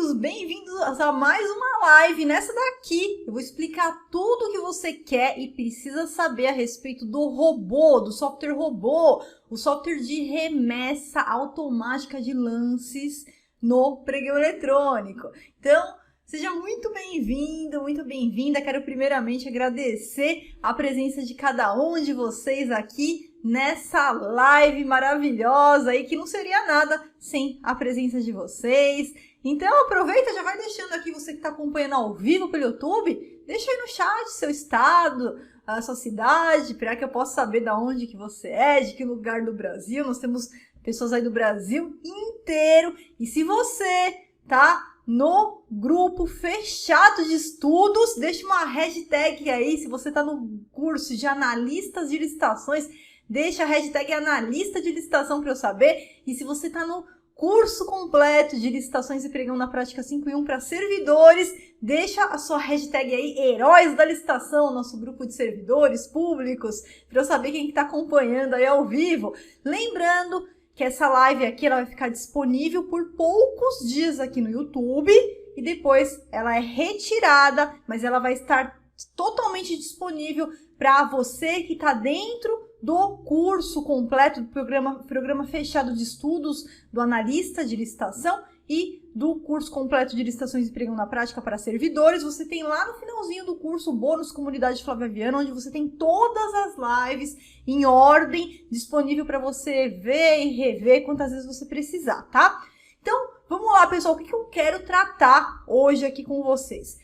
todos bem-vindos a mais uma live. Nessa daqui eu vou explicar tudo o que você quer e precisa saber a respeito do robô, do software robô, o software de remessa automática de lances no pregão eletrônico. Então, seja muito bem-vindo, muito bem-vinda. Quero primeiramente agradecer a presença de cada um de vocês aqui nessa live maravilhosa aí, que não seria nada sem a presença de vocês. Então aproveita, já vai deixando aqui, você que está acompanhando ao vivo pelo YouTube, deixa aí no chat seu estado, a sua cidade, para que eu possa saber de onde que você é, de que lugar do Brasil. Nós temos pessoas aí do Brasil inteiro. E se você tá no grupo fechado de estudos, deixa uma hashtag aí. Se você tá no curso de analistas de licitações, deixa a hashtag analista de licitação para eu saber. E se você está no curso completo de licitações e pregão na prática 5 em 1 para servidores, deixa a sua hashtag aí, heróis da licitação, nosso grupo de servidores públicos, para eu saber quem está acompanhando aí ao vivo. Lembrando que essa live aqui ela vai ficar disponível por poucos dias aqui no YouTube e depois ela é retirada, mas ela vai estar totalmente disponível para você que está dentro do curso completo do programa fechado de estudos do analista de licitação e do curso completo de licitações e pregão na prática para servidores. Você tem lá no finalzinho do curso o bônus Comunidade Flávia Viana, onde você tem todas as lives em ordem disponível para você ver e rever quantas vezes você precisar, tá? Então, vamos lá, pessoal, o que eu quero tratar hoje aqui com vocês?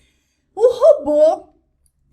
O robô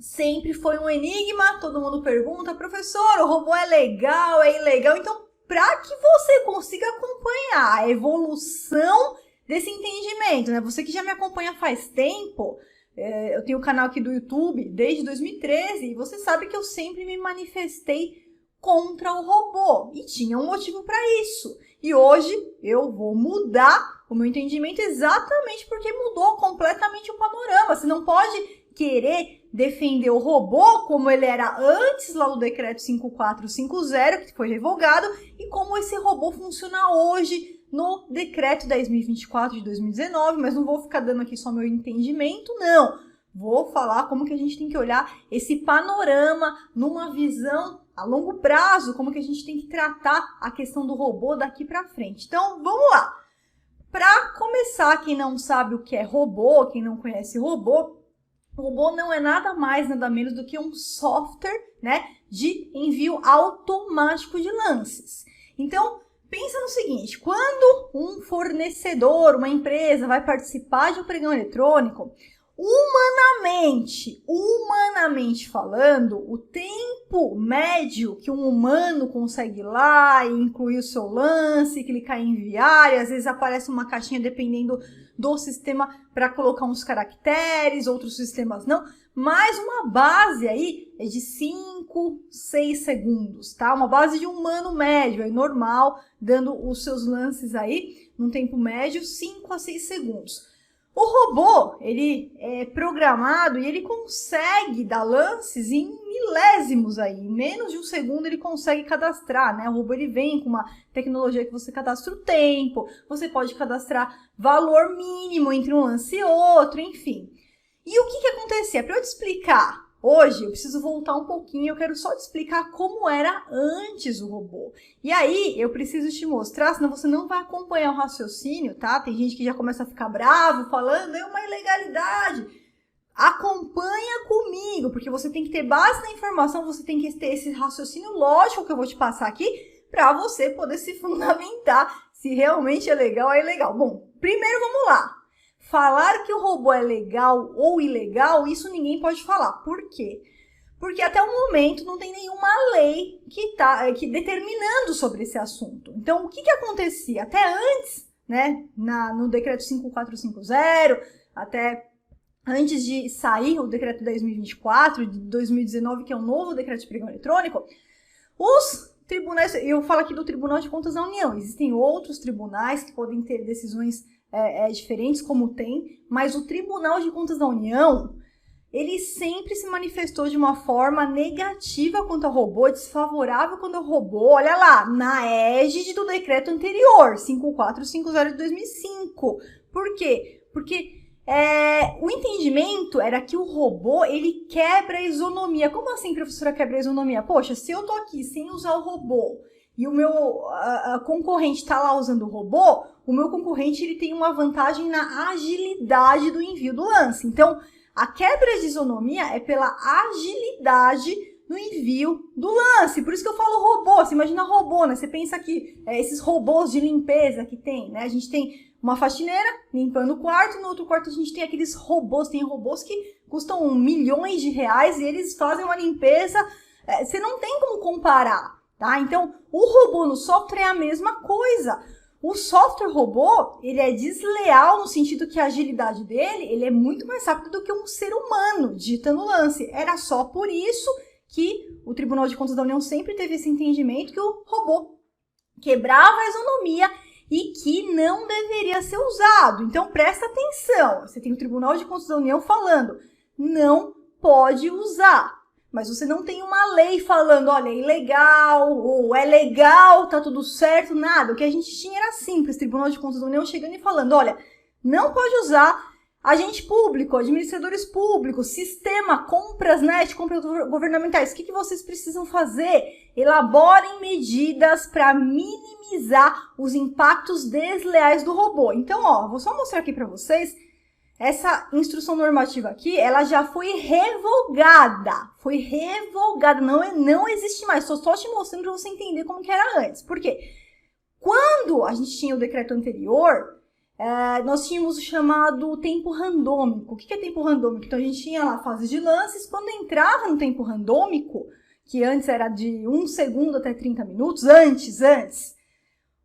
sempre foi um enigma, todo mundo pergunta, professor, o robô é legal, é ilegal? Então, para que você consiga acompanhar a evolução desse entendimento, né? Você que já me acompanha faz tempo, eu tenho um canal aqui do YouTube desde 2013 e você sabe que eu sempre me manifestei contra o robô e tinha um motivo para isso. E hoje eu vou mudar o meu entendimento exatamente porque mudou completamente o panorama. Você não pode querer defender o robô como ele era antes lá do decreto 5450, que foi revogado, e como esse robô funciona hoje no decreto 10.024 de 2019, mas não vou ficar dando aqui só meu entendimento, não. Vou falar como que a gente tem que olhar esse panorama numa visão a longo prazo, como que a gente tem que tratar a questão do robô daqui para frente. Então, vamos lá. Para começar, quem não sabe o que é robô, quem não conhece robô, o robô não é nada mais, nada menos do que um software, né, de envio automático de lances. Então, pensa no seguinte, quando um fornecedor, uma empresa vai participar de um pregão eletrônico, humanamente falando, o tempo médio que um humano consegue ir lá e incluir o seu lance, clicar em enviar, e às vezes aparece uma caixinha dependendo do sistema para colocar uns caracteres, outros sistemas não, mas uma base aí é de 5, 6 segundos, tá? Uma base de um humano médio, é normal, dando os seus lances aí, num tempo médio, 5 a 6 segundos. O robô, ele é programado e ele consegue dar lances em milésimos aí, em menos de um segundo ele consegue cadastrar, né? O robô ele vem com uma tecnologia que você cadastra o tempo, você pode cadastrar valor mínimo entre um lance e outro, enfim. E o que acontecia? Para eu te explicar hoje, eu preciso voltar um pouquinho, eu quero só te explicar como era antes o robô. E aí, eu preciso te mostrar, senão você não vai acompanhar o raciocínio, tá? Tem gente que já começa a ficar bravo, falando, é uma ilegalidade. Acompanha comigo, porque você tem que ter base na informação, você tem que ter esse raciocínio lógico que eu vou te passar aqui, para você poder se fundamentar se realmente é legal ou é ilegal. Bom, primeiro vamos lá. Falar que o robô é legal ou ilegal, isso ninguém pode falar. Por quê? Porque até o momento não tem nenhuma lei que determinando sobre esse assunto. Então, o que acontecia? Até antes, né, no decreto 5450, até antes de sair o decreto 10.024 de 2019, que é o novo decreto de pregão eletrônico, os tribunais, eu falo aqui do Tribunal de Contas da União, existem outros tribunais que podem ter decisões diferentes, como tem, mas o Tribunal de Contas da União, ele sempre se manifestou de uma forma negativa quanto ao robô, desfavorável quanto ao robô, olha lá, na égide do decreto anterior, 5450 de 2005. Por quê? Porque o entendimento era que o robô, ele quebra a isonomia. Como assim, professora, quebra a isonomia? Poxa, se eu tô aqui sem usar o robô e o meu concorrente está lá usando o robô, o meu concorrente ele tem uma vantagem na agilidade do envio do lance. Então, a quebra de isonomia é pela agilidade no envio do lance. Por isso que eu falo robô. Você imagina robô, né? Você pensa que esses robôs de limpeza que tem, né? A gente tem uma faxineira limpando o quarto, no outro quarto a gente tem aqueles robôs. Tem robôs que custam milhões de reais e eles fazem uma limpeza. Você não tem como comparar, tá? Então, o robô no software é a mesma coisa. O software robô, ele é desleal no sentido que a agilidade dele, ele é muito mais rápido do que um ser humano digitando o lance. Era só por isso que o Tribunal de Contas da União sempre teve esse entendimento que o robô quebrava a isonomia e que não deveria ser usado. Então, presta atenção. Você tem o Tribunal de Contas da União falando, não pode usar. Mas você não tem uma lei falando, olha, é ilegal, ou é legal, tá tudo certo, nada. O que a gente tinha era simples, Tribunal de Contas da União chegando e falando, olha, não pode usar agente público, administradores públicos, sistema, compras, net, compras governamentais. O que vocês precisam fazer? Elaborem medidas para minimizar os impactos desleais do robô. Então, ó, vou só mostrar aqui para vocês. Essa instrução normativa aqui, ela já foi revogada. Foi revogada, não existe mais. Estou só te mostrando para você entender como que era antes. Por quê? Quando a gente tinha o decreto anterior, nós tínhamos o chamado tempo randômico. O que é tempo randômico? Então, a gente tinha lá fases de lances. Quando entrava no tempo randômico, que antes era de 1 segundo até 30 minutos, antes,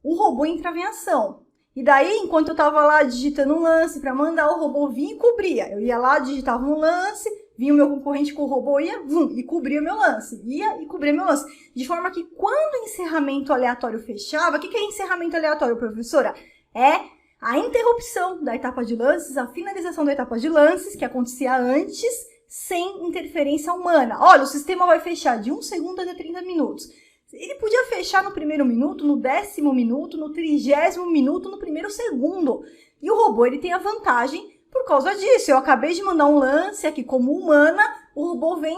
o robô entrava em ação. E daí, enquanto eu estava lá digitando um lance para mandar, o robô vinha e cobria. Eu ia lá, digitava um lance, vinha o meu concorrente com o robô, e cobria o meu lance. Ia e cobria o meu lance. De forma que quando o encerramento aleatório fechava, o que é encerramento aleatório, professora? É a interrupção da etapa de lances, a finalização da etapa de lances, que acontecia antes, sem interferência humana. Olha, o sistema vai fechar de 1 segundo até 30 minutos. Ele podia fechar no primeiro minuto, no 10º minuto, no 30º minuto, no primeiro segundo. E o robô, ele tem a vantagem por causa disso. Eu acabei de mandar um lance aqui como humana, o robô vem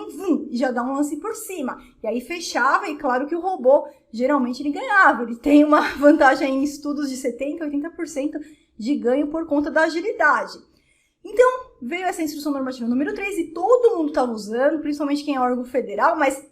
e já dá um lance por cima. E aí fechava, e claro que o robô, geralmente, ele ganhava. Ele tem uma vantagem em estudos de 70%, 80% de ganho por conta da agilidade. Então, veio essa instrução normativa número 3 e todo mundo estava usando, principalmente quem é órgão federal, mas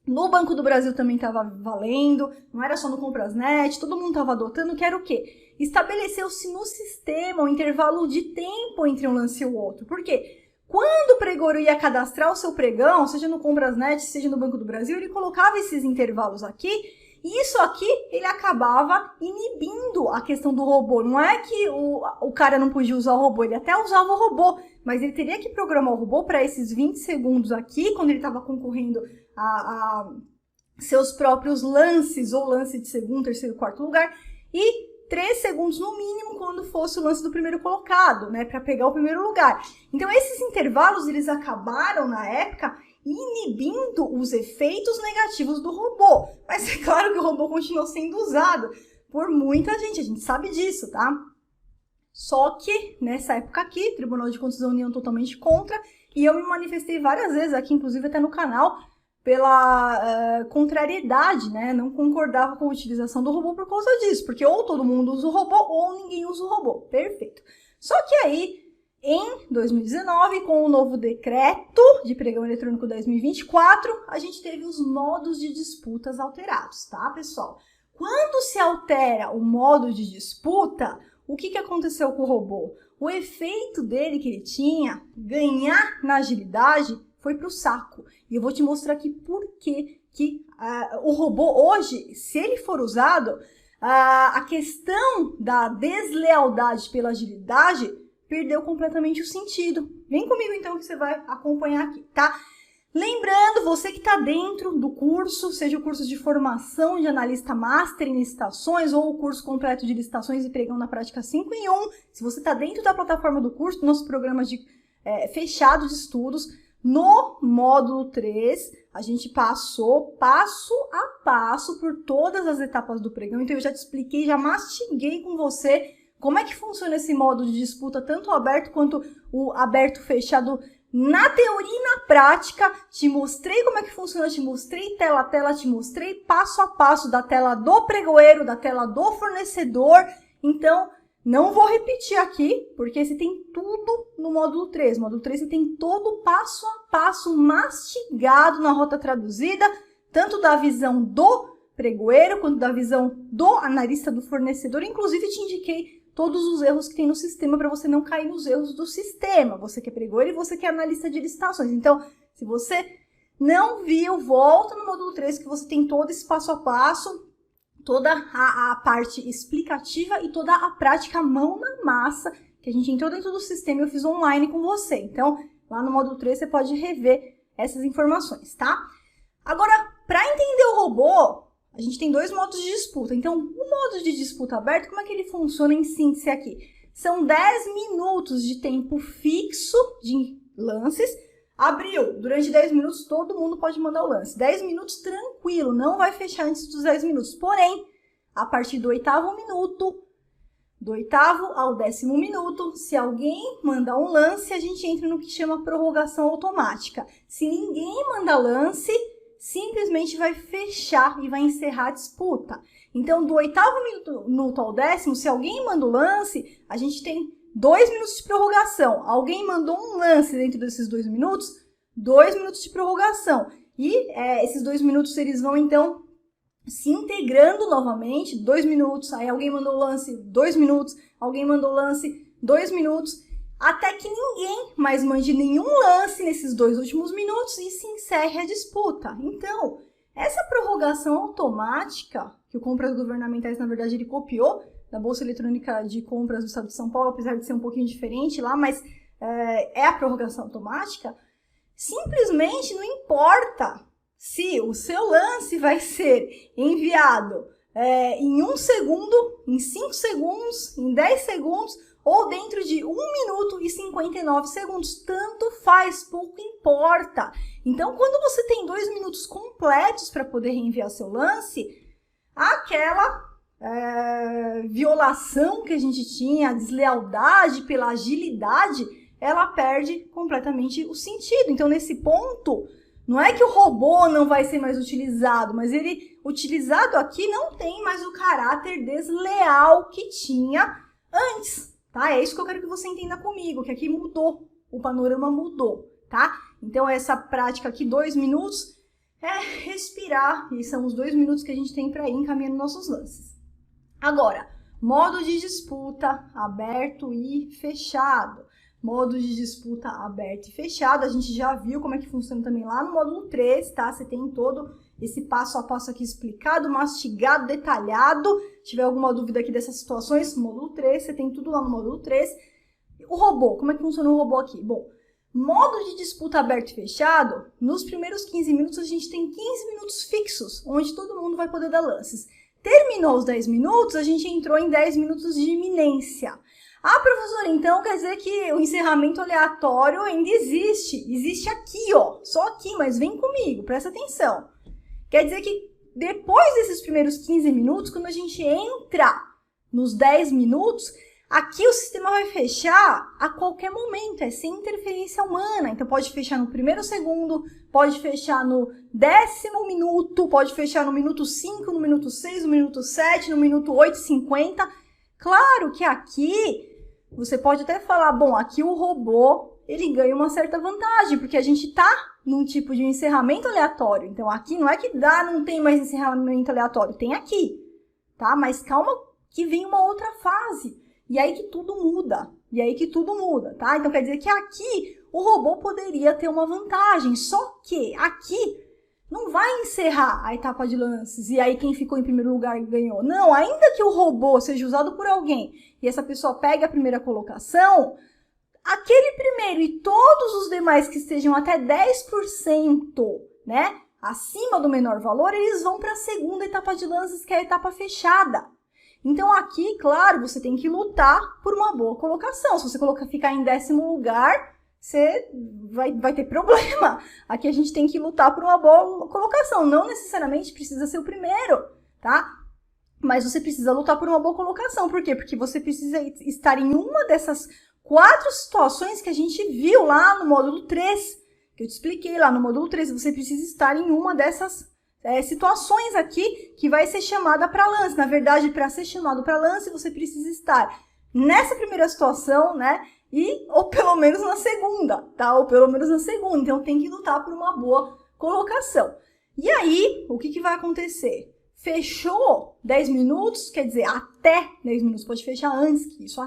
no Banco do Brasil também estava valendo, não era só no Comprasnet, todo mundo estava adotando, que era o quê? Estabeleceu-se no sistema um intervalo de tempo entre um lance e o outro. Por quê? Quando o pregoeiro ia cadastrar o seu pregão, seja no Comprasnet, seja no Banco do Brasil, ele colocava esses intervalos aqui, e isso aqui, ele acabava inibindo a questão do robô. Não é que o cara não podia usar o robô, ele até usava o robô, mas ele teria que programar o robô para esses 20 segundos aqui, quando ele estava concorrendo a seus próprios lances, ou lance de segundo, terceiro, quarto lugar, e 3 segundos no mínimo quando fosse o lance do primeiro colocado, né, para pegar o primeiro lugar. Então, esses intervalos, eles acabaram, na época, inibindo os efeitos negativos do robô. Mas é claro que o robô continuou sendo usado por muita gente, a gente sabe disso, tá? Só que, nessa época aqui, Tribunal de Contas da União totalmente contra, e eu me manifestei várias vezes aqui, inclusive até no canal, pela contrariedade, né? Não concordava com a utilização do robô por causa disso, porque ou todo mundo usa o robô ou ninguém usa o robô. Perfeito. Só que aí, em 2019, com o novo decreto de pregão eletrônico 2024, a gente teve os modos de disputas alterados, tá, pessoal? Quando se altera o modo de disputa, o que aconteceu com o robô? O efeito dele que ele tinha, ganhar na agilidade, foi para o saco. E eu vou te mostrar aqui por que o robô hoje, se ele for usado, a questão da deslealdade pela agilidade perdeu completamente o sentido. Vem comigo então que você vai acompanhar aqui, tá? Lembrando, você que está dentro do curso, seja o curso de formação de analista master em licitações ou o curso completo de licitações e pregão na prática 5 em 1, se você está dentro da plataforma do curso, nosso programa fechado de estudos, no módulo 3, a gente passou passo a passo por todas as etapas do pregão, então eu já te expliquei, já mastiguei com você como é que funciona esse modo de disputa, tanto o aberto quanto o aberto-fechado, na teoria e na prática. Te mostrei como é que funciona, te mostrei tela a tela, te mostrei passo a passo da tela do pregoeiro, da tela do fornecedor. Então, não vou repetir aqui, porque você tem tudo no módulo 3. No módulo 3 você tem todo o passo a passo mastigado na rota traduzida, tanto da visão do pregoeiro, quanto da visão do analista do fornecedor. Inclusive, te indiquei todos os erros que tem no sistema para você não cair nos erros do sistema. Você que é pregoeiro e você que é analista de licitações. Então, se você não viu, volta no módulo 3 que você tem todo esse passo a passo, toda a parte explicativa e toda a prática mão na massa, que a gente entrou dentro do sistema e eu fiz online com você. Então, lá no módulo 3 você pode rever essas informações, tá? Agora, para entender o robô, a gente tem 2 modos de disputa. Então, o modo de disputa aberto, como é que ele funciona em síntese aqui? São 10 minutos de tempo fixo de lances. Abriu, durante 10 minutos todo mundo pode mandar o lance. 10 minutos tranquilo, não vai fechar antes dos 10 minutos. Porém, a partir do 8º minuto, do 8º ao 10º minuto, se alguém mandar um lance, a gente entra no que chama prorrogação automática. Se ninguém mandar lance, simplesmente vai fechar e vai encerrar a disputa. Então, do 8º minuto ao 10º, se alguém manda o lance, a gente tem 2 minutos de prorrogação. Alguém mandou um lance dentro desses 2 minutos, 2 minutos de prorrogação. E esses 2 minutos, eles vão, então, se integrando novamente. 2 minutos, aí alguém mandou o lance, 2 minutos. Alguém mandou o lance, 2 minutos. Até que ninguém mais mande nenhum lance nesses 2 últimos minutos e se encerre a disputa. Então, essa prorrogação automática, que o Compras Governamentais, na verdade, ele copiou da Bolsa Eletrônica de Compras do Estado de São Paulo, apesar de ser um pouquinho diferente lá, mas é a prorrogação automática. Simplesmente não importa se o seu lance vai ser enviado em 1 segundo, em 5 segundos, em 10 segundos, ou dentro de 1 minuto e 59 segundos. Tanto faz, pouco importa. Então, quando você tem 2 minutos completos para poder reenviar seu lance, aquela violação que a gente tinha, a deslealdade pela agilidade, ela perde completamente o sentido. Então, nesse ponto, não é que o robô não vai ser mais utilizado, mas ele, utilizado aqui, não tem mais o caráter desleal que tinha antes, tá? É isso que eu quero que você entenda comigo, que aqui mudou, o panorama mudou, tá? Então, essa prática aqui, 2 minutos, é respirar, e são os 2 minutos que a gente tem para ir encaminhando nossos lances. Agora, modo de disputa aberto e fechado. Modo de disputa aberto e fechado, a gente já viu como é que funciona também lá no módulo 3, tá? Você tem todo esse passo a passo aqui explicado, mastigado, detalhado. Se tiver alguma dúvida aqui dessas situações, módulo 3, você tem tudo lá no módulo 3. O robô, como é que funciona o robô aqui? Bom, modo de disputa aberto e fechado, nos primeiros 15 minutos a gente tem 15 minutos fixos, onde todo mundo vai poder dar lances. Terminou os 10 minutos, a gente entrou em 10 minutos de iminência. Ah, professora, então quer dizer que o encerramento aleatório ainda existe. Existe aqui, ó, só aqui, mas vem comigo, presta atenção. Quer dizer que depois desses primeiros 15 minutos, quando a gente entra nos 10 minutos, aqui o sistema vai fechar a qualquer momento, sem interferência humana. Então, pode fechar no 1º segundo, pode fechar no 10º minuto, pode fechar no minuto 5, no minuto 6, no minuto 7, no minuto 8:50. Claro que aqui, você pode até falar, bom, aqui o robô, ele ganha uma certa vantagem, porque a gente tá num tipo de encerramento aleatório. Então, aqui não é que não tem mais encerramento aleatório, tem aqui, tá? Mas calma que vem uma outra fase. E aí que tudo muda, tá? Então, quer dizer que aqui o robô poderia ter uma vantagem, só que aqui não vai encerrar a etapa de lances e aí quem ficou em primeiro lugar ganhou. Não, ainda que o robô seja usado por alguém e essa pessoa pegue a primeira colocação, aquele primeiro e todos os demais que estejam até 10%, né, acima do menor valor, eles vão para a segunda etapa de lances, que é a etapa fechada. Então, aqui, claro, você tem que lutar por uma boa colocação. Se você ficar em 10º lugar, você vai ter problema. Aqui a gente tem que lutar por uma boa colocação. Não necessariamente precisa ser o primeiro, tá? mas você precisa lutar por uma boa colocação. Por quê? Porque você precisa estar em uma dessas 4 situações que a gente viu lá no módulo 3, que eu te expliquei lá no módulo 3. Você precisa estar em uma dessas situações aqui que vai ser chamada para lance. Na verdade, para ser chamado para lance, você precisa estar nessa primeira situação, né? Ou pelo menos na segunda, tá? Ou pelo menos na segunda. Então, tem que lutar por uma boa colocação. E aí, o que vai acontecer? Fechou 10 minutos, quer dizer, até 10 minutos. Pode fechar antes que isso,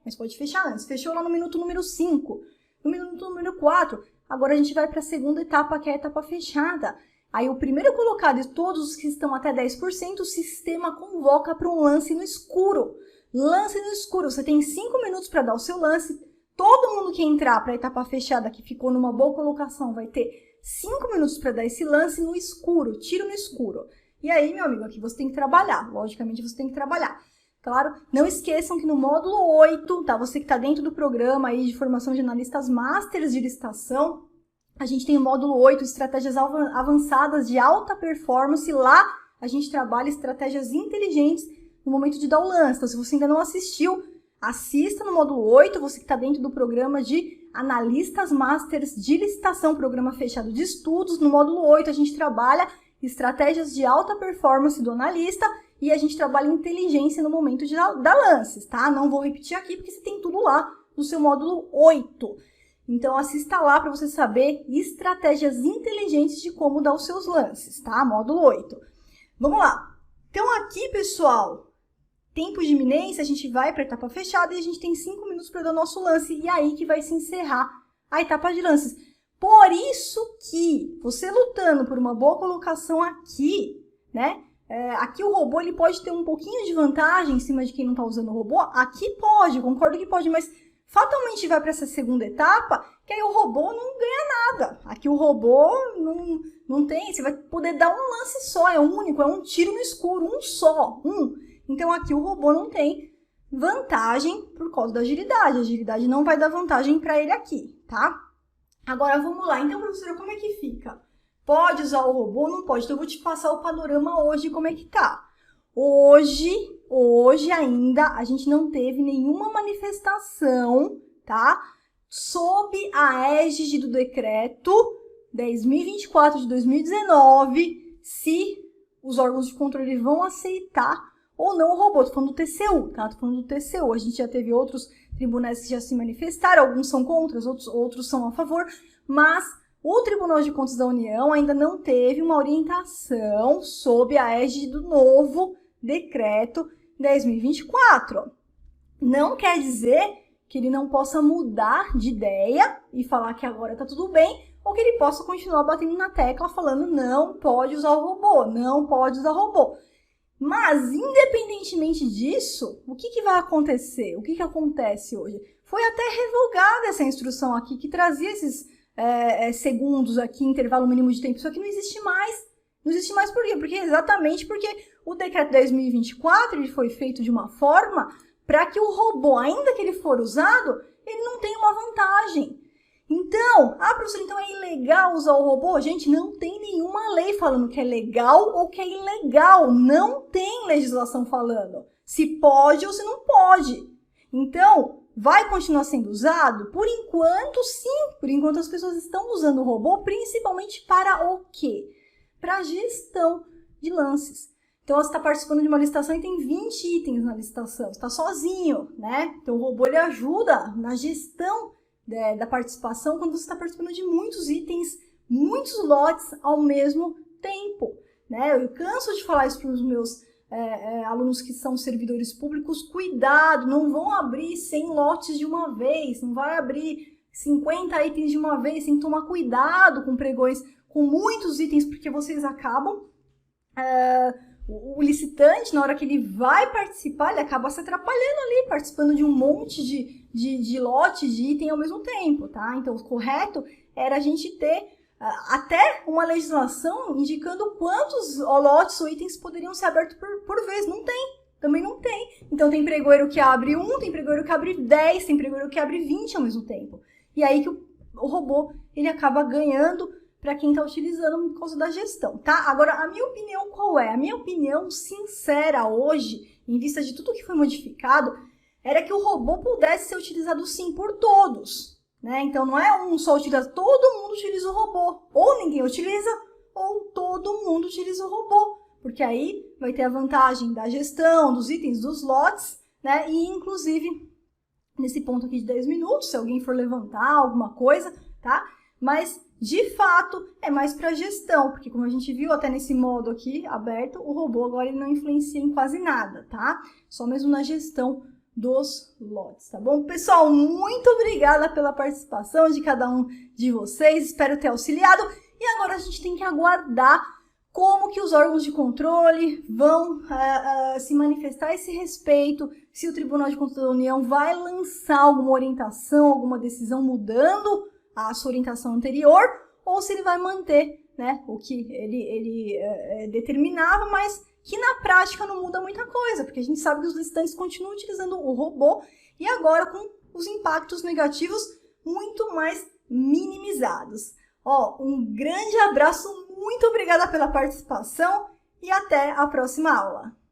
mas pode fechar antes. Fechou lá no minuto número 5, no minuto número 4. Agora, a gente vai para a segunda etapa, que é a etapa fechada. Aí, o primeiro colocado e todos os que estão até 10%, o sistema convoca para um lance no escuro. Lance no escuro, você tem 5 minutos para dar o seu lance. Todo mundo que entrar para a etapa fechada, que ficou numa boa colocação, vai ter 5 minutos para dar esse lance no escuro, tiro no escuro. E aí, meu amigo, aqui você tem que trabalhar. Logicamente, você tem que trabalhar. Claro, não esqueçam que no módulo 8, tá? Você que está dentro do programa aí de formação de analistas masters de licitação, a gente tem o módulo 8, estratégias avançadas de alta performance. Lá, a gente trabalha estratégias inteligentes no momento de dar o lance. Então, se você ainda não assistiu, assista no módulo 8, você que está dentro do programa de analistas masters de licitação, programa fechado de estudos. No módulo 8, a gente trabalha estratégias de alta performance do analista e a gente trabalha inteligência no momento de dar lances, tá? Não vou repetir aqui porque você tem tudo lá no seu módulo 8. Então, assista lá para você saber estratégias inteligentes de como dar os seus lances, tá? Módulo 8. Vamos lá. Então, aqui, pessoal, tempo de iminência, a gente vai para a etapa fechada e a gente tem 5 minutos para dar o nosso lance. E aí que vai se encerrar a etapa de lances. Por isso que você lutando por uma boa colocação aqui, né? Aqui o robô ele pode ter um pouquinho de vantagem em cima de quem não está usando o robô. Aqui pode, concordo que pode, mas fatalmente vai para essa segunda etapa, que aí o robô não ganha nada. Aqui o robô não tem, você vai poder dar um lance só, é único, é um tiro no escuro, um só, um. Então aqui o robô não tem vantagem por causa da agilidade. A agilidade não vai dar vantagem para ele aqui, tá? Agora vamos lá. Então, professora, como é que fica? Pode usar o robô ou não pode? Então eu vou te passar o panorama hoje como é que tá. Hoje ainda a gente não teve nenhuma manifestação, tá? Sob a égide do decreto 10.024 de 2019, se os órgãos de controle vão aceitar ou não o robô. Tô falando do TCU, tá? Tô falando do TCU. A gente já teve outros tribunais que já se manifestaram, alguns são contra, outros são a favor, mas o Tribunal de Contas da União ainda não teve uma orientação sob a égide do novo decreto 10.024. Não quer dizer que ele não possa mudar de ideia e falar que agora tá tudo bem, ou que ele possa continuar batendo na tecla falando não pode usar o robô, não pode usar o robô. Mas, independentemente disso, o que vai acontecer? O que acontece hoje? Foi até revogada essa instrução aqui, que trazia esses segundos aqui, intervalo mínimo de tempo. Isso aqui não existe mais. Não existe mais por quê? Exatamente porque o decreto 10.024 ele foi feito de uma forma para que o robô, ainda que ele for usado, ele não tenha uma vantagem. Então, professora, então é ilegal usar o robô? Gente, não tem nenhuma lei falando que é legal ou que é ilegal. Não tem legislação falando se pode ou se não pode. Então, vai continuar sendo usado? Por enquanto, sim. Por enquanto, as pessoas estão usando o robô, principalmente para o quê? Para a gestão de lances. Então, você está participando de uma licitação e tem 20 itens na licitação. Você está sozinho, né? Então, o robô ele ajuda na gestão da participação quando você está participando de muitos itens, muitos lotes ao mesmo tempo, né? Eu canso de falar isso para os meus alunos que são servidores públicos, cuidado, não vão abrir 100 lotes de uma vez, não vai abrir 50 itens de uma vez, tem que tomar cuidado com pregões com muitos itens, porque vocês acabam... O licitante, na hora que ele vai participar, ele acaba se atrapalhando ali, participando de um monte de lotes, de item ao mesmo tempo, tá? Então, o correto era a gente ter até uma legislação indicando quantos lotes ou itens poderiam ser abertos por vez. Não tem, também não tem. Então, tem pregoeiro que abre 1, tem pregoeiro que abre 10, tem pregoeiro que abre 20 ao mesmo tempo. E aí que o robô, ele acaba ganhando para quem está utilizando por causa da gestão, tá? Agora, a minha opinião qual é? A minha opinião sincera hoje, em vista de tudo que foi modificado, era que o robô pudesse ser utilizado sim por todos, né? Então, não é um só utilizado, todo mundo utiliza o robô. Ou ninguém utiliza, ou todo mundo utiliza o robô. Porque aí vai ter a vantagem da gestão, dos itens, dos lotes, né? E, inclusive, nesse ponto aqui de 10 minutos, se alguém for levantar alguma coisa, tá? Mas, de fato, é mais para gestão, porque como a gente viu até nesse modo aqui aberto, o robô agora ele não influencia em quase nada, tá? Só mesmo na gestão dos lotes, tá bom? Pessoal, muito obrigada pela participação de cada um de vocês, espero ter auxiliado. E agora a gente tem que aguardar como que os órgãos de controle vão se manifestar a esse respeito, se o Tribunal de Contas da União vai lançar alguma orientação, alguma decisão mudando a sua orientação anterior, ou se ele vai manter, né, o que ele determinava, mas que na prática não muda muita coisa, porque a gente sabe que os licitantes continuam utilizando o robô e agora com os impactos negativos muito mais minimizados. Ó, um grande abraço, muito obrigada pela participação e até a próxima aula!